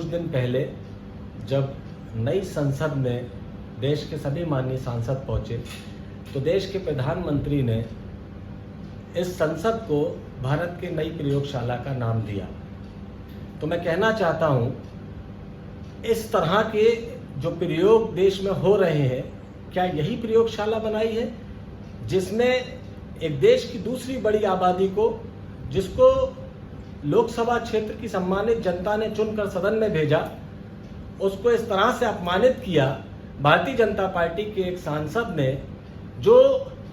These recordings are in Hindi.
दिन पहले जब नई संसद में देश के सभी माननीय सांसद पहुंचे तो देश के प्रधानमंत्री ने इस संसद को भारत की नई प्रयोगशाला का नाम दिया। तो मैं कहना चाहता हूं, इस तरह के जो प्रयोग देश में हो रहे हैं, क्या यही प्रयोगशाला बनाई है जिसमें एक देश की दूसरी बड़ी आबादी को, जिसको लोकसभा क्षेत्र की सम्मानित जनता ने चुनकर सदन में भेजा, उसको इस तरह से अपमानित किया भारतीय जनता पार्टी के एक सांसद ने, जो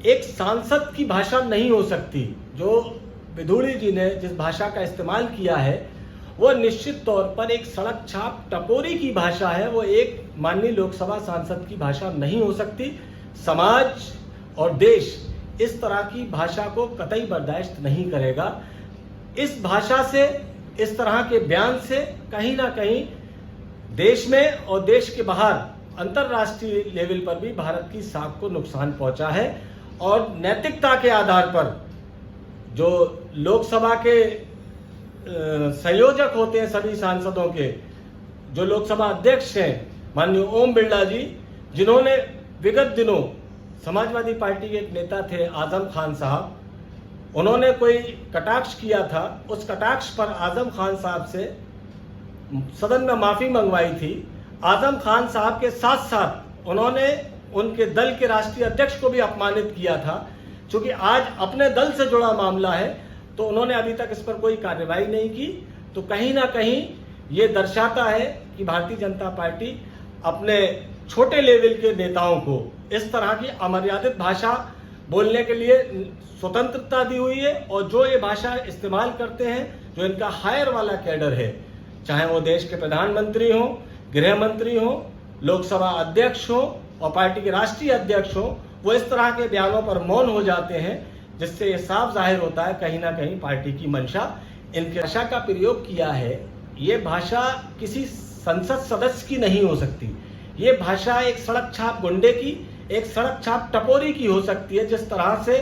एक सांसद की भाषा नहीं हो सकती। जो विधूड़ी जी ने जिस भाषा का इस्तेमाल किया है वो निश्चित तौर पर एक सड़क छाप टपोरी की भाषा है, वो एक माननीय लोकसभा सांसद की भाषा नहीं हो सकती। समाज और देश इस तरह की भाषा को कतई बर्दाश्त नहीं करेगा। इस भाषा से, इस तरह के बयान से कहीं ना कहीं देश में और देश के बाहर अंतर्राष्ट्रीय लेवल पर भी भारत की साख को नुकसान पहुंचा है। और नैतिकता के आधार पर जो लोकसभा के संयोजक होते हैं सभी सांसदों के, जो लोकसभा अध्यक्ष हैं माननीय ओम बिरला जी, जिन्होंने विगत दिनों समाजवादी पार्टी के एक नेता थे आजम खान साहब, उन्होंने कोई कटाक्ष किया था, उस कटाक्ष पर आजम खान साहब से सदन में माफी मंगवाई थी। आजम खान साहब के साथ साथ उन्होंने उनके दल के राष्ट्रीय अध्यक्ष को भी अपमानित किया था। क्योंकि आज अपने दल से जुड़ा मामला है तो उन्होंने अभी तक इस पर कोई कार्रवाई नहीं की। तो कहीं ना कहीं ये दर्शाता है कि भारतीय जनता पार्टी अपने छोटे लेवल के नेताओं को इस तरह की अमर्यादित भाषा बोलने के लिए स्वतंत्रता दी हुई है। और जो ये भाषा इस्तेमाल करते हैं, जो इनका हायर वाला कैडर है, चाहे वो देश के प्रधानमंत्री हो, गृह मंत्री हो, लोकसभा अध्यक्ष हो और पार्टी के राष्ट्रीय अध्यक्ष हो, वो इस तरह के बयानों पर मौन हो जाते हैं, जिससे ये साफ जाहिर होता है कहीं ना कहीं पार्टी की मंशा। इनकी भाषा का प्रयोग किया है, ये भाषा किसी संसद सदस्य की नहीं हो सकती। ये भाषा एक सड़क छाप गुंडे की, एक सड़क छाप टपोरी की हो सकती है। जिस तरह से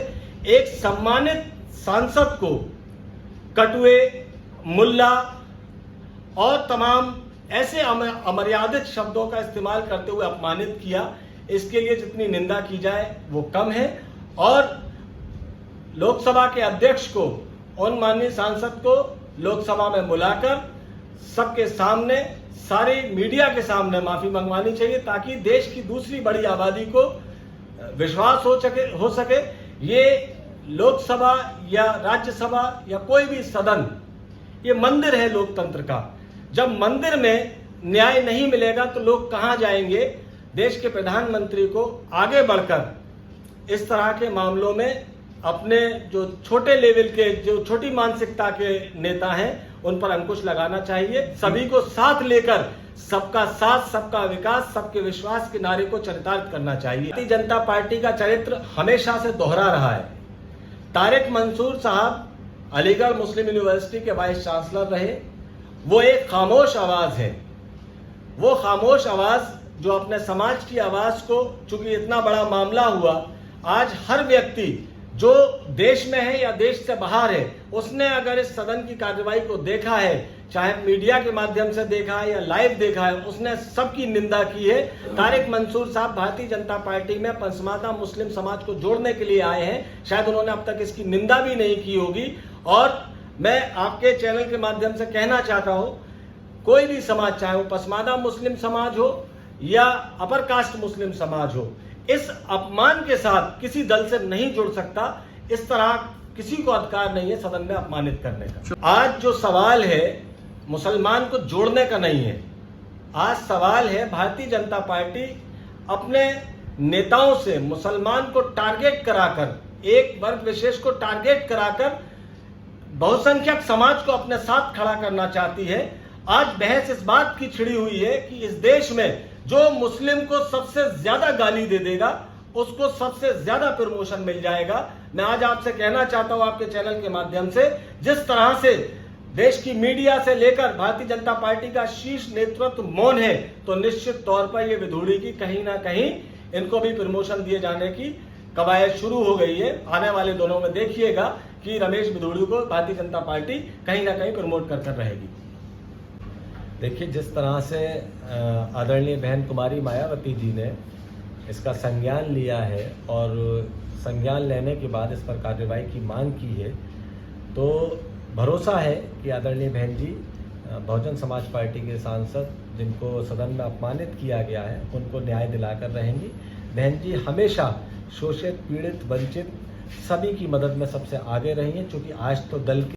एक सम्मानित सांसद को कटुए, मुल्ला और तमाम ऐसे अमर्यादित शब्दों का इस्तेमाल करते हुए अपमानित किया, इसके लिए जितनी निंदा की जाए वो कम है। और लोकसभा के अध्यक्ष को, उन माननीय सांसद को लोकसभा में बुलाकर सबके सामने, सारी मीडिया के सामने माफी मंगवानी चाहिए, ताकि देश की दूसरी बड़ी आबादी को विश्वास हो सके। ये लोकसभा या राज्यसभा या कोई भी सदन, ये मंदिर है लोकतंत्र का। जब मंदिर में न्याय नहीं मिलेगा तो लोग कहां जाएंगे। देश के प्रधानमंत्री को आगे बढ़कर इस तरह के मामलों में अपने जो छोटे लेवल के, जो छोटी मानसिकता के नेता हैं, उन पर अंकुश लगाना चाहिए। सभी को साथ लेकर सबका साथ, सबका विकास, सबके विश्वास के नारे को चरितार्थ करना चाहिए। भारतीय जनता पार्टी का चरित्र हमेशा से दोहरा रहा है। तारिक मंसूर साहब अलीगढ़ मुस्लिम यूनिवर्सिटी के वाइस चांसलर रहे। वो एक खामोश आवाज है। वो खामोश आवाज जो अपने समाज की आवाज को, चूंकि इतना बड़ा मामला हुआ, आज हर व्यक्ति जो देश में है या देश से बाहर है, उसने अगर इस सदन की कार्रवाई को देखा है, चाहे मीडिया के माध्यम से देखा है या लाइव देखा है, उसने सबकी निंदा की है। तारिक मंसूर साहब भारतीय जनता पार्टी में पसमानदा मुस्लिम समाज को जोड़ने के लिए आए हैं। शायद उन्होंने अब तक इसकी निंदा भी नहीं की होगी। और मैं आपके चैनल के माध्यम से कहना चाहता हूं, कोई भी समाज, चाहे वो पसमानदा मुस्लिम समाज हो या अपर कास्ट मुस्लिम समाज हो, इस अपमान के साथ किसी दल से नहीं जुड़ सकता। इस तरह किसी को अधिकार नहीं है सदन में अपमानित करने का। आज जो सवाल है मुसलमान को जोड़ने का नहीं है। आज सवाल है भारतीय जनता पार्टी अपने नेताओं से मुसलमान को टारगेट कराकर, एक वर्ग विशेष को टारगेट कराकर बहुसंख्यक समाज को अपने साथ खड़ा करना चाहती है। आज बहस इस बात की छिड़ी हुई है कि इस देश में जो मुस्लिम को सबसे ज्यादा गाली दे देगा उसको सबसे ज्यादा प्रमोशन मिल जाएगा। मैं आज आपसे कहना चाहता हूं आपके चैनल के माध्यम से, जिस तरह से देश की मीडिया से लेकर भारतीय जनता पार्टी का शीर्ष नेतृत्व मौन है, तो निश्चित तौर पर ये विधूड़ी की कहीं ना कहीं इनको भी प्रमोशन दिए जाने की कवायद शुरू हो गई है। आने वाले दिनों में देखिएगा कि रमेश विधूड़ी को भारतीय जनता पार्टी कहीं ना कहीं प्रमोट कर रहेगी। देखिए, जिस तरह से आदरणीय बहन कुमारी मायावती जी ने इसका संज्ञान लिया है और संज्ञान लेने के बाद इस पर कार्रवाई की मांग की है, तो भरोसा है कि आदरणीय बहन जी बहुजन समाज पार्टी के सांसद जिनको सदन में अपमानित किया गया है उनको न्याय दिलाकर रहेंगी। बहन जी हमेशा शोषित, पीड़ित, वंचित सभी की मदद में सबसे आगे रही हैं, चूँकि आज तो दल